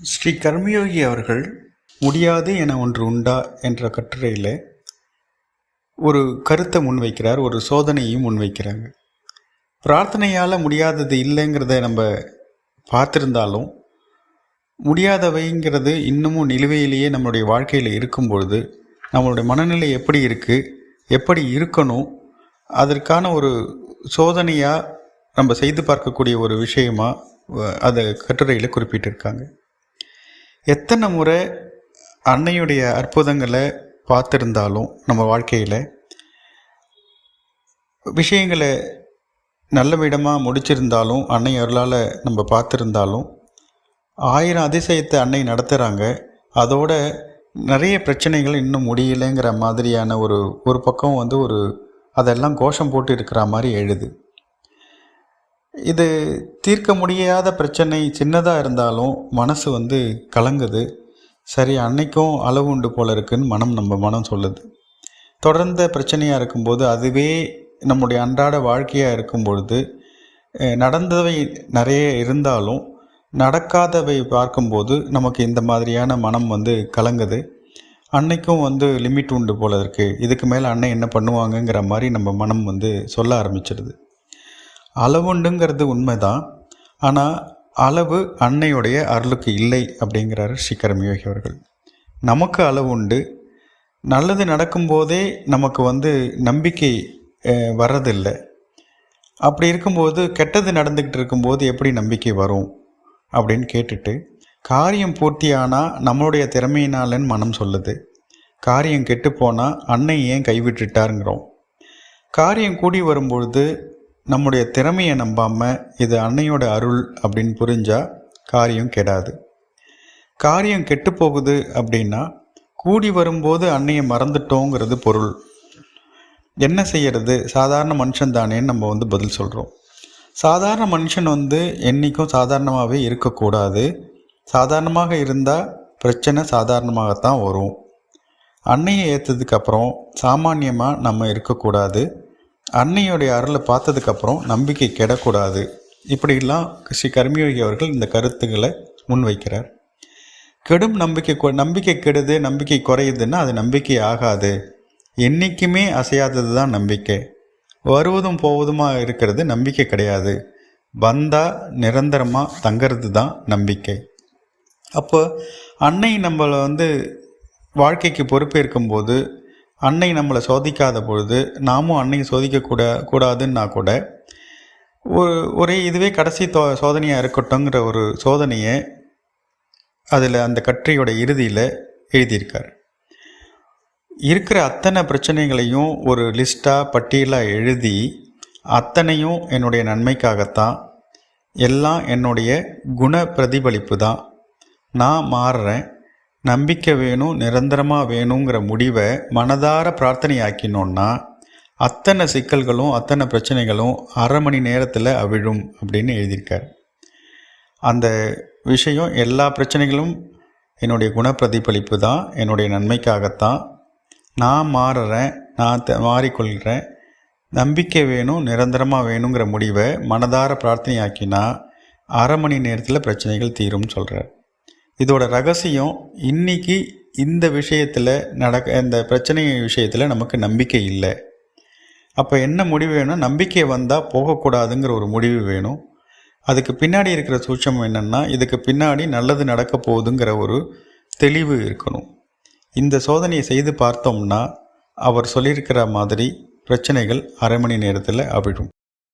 ஸ்ரீ கர்மயோகி அவர்கள் முடியாது என ஒன்று உண்டா என்ற கட்டுரையில் ஒரு கருத்தை முன்வைக்கிறார், ஒரு சோதனையும் முன்வைக்கிறாங்க. பிரார்த்தனையால் முடியாதது இல்லைங்கிறத நம்ம பார்த்துருந்தாலும், முடியாதவைங்கிறது இன்னமும் நிலுவையிலேயே நம்மளுடைய வாழ்க்கையில் இருக்கும் பொழுது நம்மளுடைய மனநிலை எப்படி இருக்குது, எப்படி இருக்கணும், அதற்கான ஒரு சோதனையாக நம்ம செய்து பார்க்கக்கூடிய ஒரு விஷயமாக அதை கட்டுரையில் குறிப்பிட்டிருக்காங்க. எத்தனை முறை அன்னையுடைய அற்புதங்களை பார்த்துருந்தாலும் நம்ம வாழ்க்கையில் விஷயங்களை நல்ல விதமாக முடிச்சிருந்தாலும், அன்னை அருளால் நம்ம பார்த்துருந்தாலும், 1000 அதிசயத்தை அன்னை நடத்துகிறாங்க. அதோட நிறைய பிரச்சனைகள் இன்னும் முடியலைங்கிற மாதிரியான ஒரு பக்கம் அதெல்லாம் கோஷம் போட்டு இருக்கிற மாதிரி எழுது. இது தீர்க்க முடியாத பிரச்சனை சின்னதாக இருந்தாலும் மனசு கலங்குது. சரி, அன்னைக்கும் அளவு உண்டு போல இருக்குன்னு நம்ம மனம் சொல்லுது. தொடர்ந்த பிரச்சனையாக இருக்கும்போது, அதுவே நம்முடைய அன்றாட வாழ்க்கையாக இருக்கும் பொழுது, நடந்தவை நிறைய இருந்தாலும் நடக்காதவை பார்க்கும்போது நமக்கு இந்த மாதிரியான மனம் கலங்குது. அன்னைக்கும் லிமிட் உண்டு போல இருக்குது, இதுக்கு மேலே அன்னை என்ன பண்ணுவாங்கங்கிற மாதிரி நம்ம மனம் சொல்ல ஆரம்பிச்சிடுது. அளவுண்டுங்கிறது உண்மைதான், ஆனால் அளவு அன்னையுடைய அருளுக்கு இல்லை அப்படிங்கிறாரு ஸ்ரீ கர்மயோகி அவர்கள். நமக்கு அளவு உண்டு. நல்லது நடக்கும்போதே நமக்கு நம்பிக்கை வர்றதில்லை. அப்படி இருக்கும்போது கெட்டது நடந்துக்கிட்டு இருக்கும்போது எப்படி நம்பிக்கை வரும் அப்படின்னு கேட்டுட்டு, காரியம் பூர்த்தியானால் நம்மளுடைய திறமையினாலன்னு மனம் சொல்லுது. காரியம் கெட்டு போனால் அன்னை ஏன் கைவிட்டுட்டாருங்கிறோம். காரியம் கூடி வரும்பொழுது நம்முடைய திறமையை நம்பாமல் இது அன்னையோட அருள் அப்படின்னு புரிஞ்சால் காரியம் கெடாது. காரியம் கெட்டு போகுது அப்படின்னா கூடி வரும்போது அன்னையை மறந்துட்டோங்கிறது பொருள். என்ன செய்யறது, சாதாரண மனுஷன் தானேன்னு நம்ம பதில் சொல்கிறோம். சாதாரண மனுஷன் என்றைக்கும் சாதாரணமாகவே இருக்கக்கூடாது. சாதாரணமாக இருந்தால் பிரச்சனை சாதாரணமாகத்தான் வரும். அன்னையை ஏற்றதுக்கப்புறம் சாமானியமாக நம்ம இருக்கக்கூடாது. அன்னையோடைய அருளை பார்த்ததுக்கப்புறம் நம்பிக்கை கெடக்கூடாது. இப்படிலாம் ஸ்ரீ கர்மயோகி அவர்கள் இந்த கருத்துக்களை முன்வைக்கிறார். கெடும் நம்பிக்கை கெடுது, நம்பிக்கை குறையுதுன்னா அது நம்பிக்கை ஆகாது. என்றைக்குமே அசையாதது தான் நம்பிக்கை. வருவதும் போவதுமாக இருக்கிறது நம்பிக்கை கிடையாது. வந்தால் நிரந்தரமாக தங்கிறது தான் நம்பிக்கை. அப்போ அன்னை நம்மளை வாழ்க்கைக்கு பொறுப்பேற்கும்போது, அன்னை நம்மளை சோதிக்காத பொழுது நாமும் அன்னையை கூடாதுன்னா கூட ஒரே இதுவே கடைசி சோதனையாக இருக்கட்டும்ங்கிற ஒரு சோதனையை அதில் அந்த கட்டுரையோட இறுதியில் எழுதியிருக்கார். இருக்கிற அத்தனை பிரச்சனைகளையும் ஒரு லிஸ்ட்டாக பட்டியலாக எழுதி, அத்தனையும் என்னுடைய நன்மைக்காகத்தான், எல்லாம் என்னுடைய குண பிரதிபலிப்பு தான், நான் மாறுறேன், நம்பிக்கை வேணும், நிரந்தரமாக வேணுங்கிற முடிவை மனதார பிரார்த்தனையாக்கினோன்னா அத்தனை சிக்கல்களும் அத்தனை பிரச்சனைகளும் 1/2 மணி நேரத்தில் அவிழும் அப்படின்னு எழுதியிருக்கார். அந்த விஷயம் எல்லா பிரச்சனைகளும் என்னுடைய குணப்பிரதிபலிப்பு தான், என்னுடைய நன்மைக்காகத்தான், நான் மாறுறேன், நான் மாறிக்கொள்கிறேன், நம்பிக்கை வேணும், நிரந்தரமாக வேணுங்கிற முடிவை மனதார பிரார்த்தனையாக்கினா 1/2 மணி நேரத்தில் பிரச்சனைகள் தீரும்னு சொல்கிறார். இதோட ரகசியம், இன்றைக்கி இந்த விஷயத்தில் இந்த பிரச்சனை விஷயத்தில் நமக்கு நம்பிக்கை இல்லை. அப்போ என்ன முடிவு வேணும்? நம்பிக்கை வந்தால் போகக்கூடாதுங்கிற ஒரு முடிவு வேணும். அதுக்கு பின்னாடி இருக்கிற சூட்சம் என்னென்னா, இதுக்கு பின்னாடி நல்லது நடக்க போகுதுங்கிற ஒரு தெளிவு இருக்கணும். இந்த சோதனையை செய்து பார்த்தோம்னா அவர் சொல்லியிருக்கிற மாதிரி பிரச்சனைகள் 1/2 மணி நேரத்தில் அவிழும்.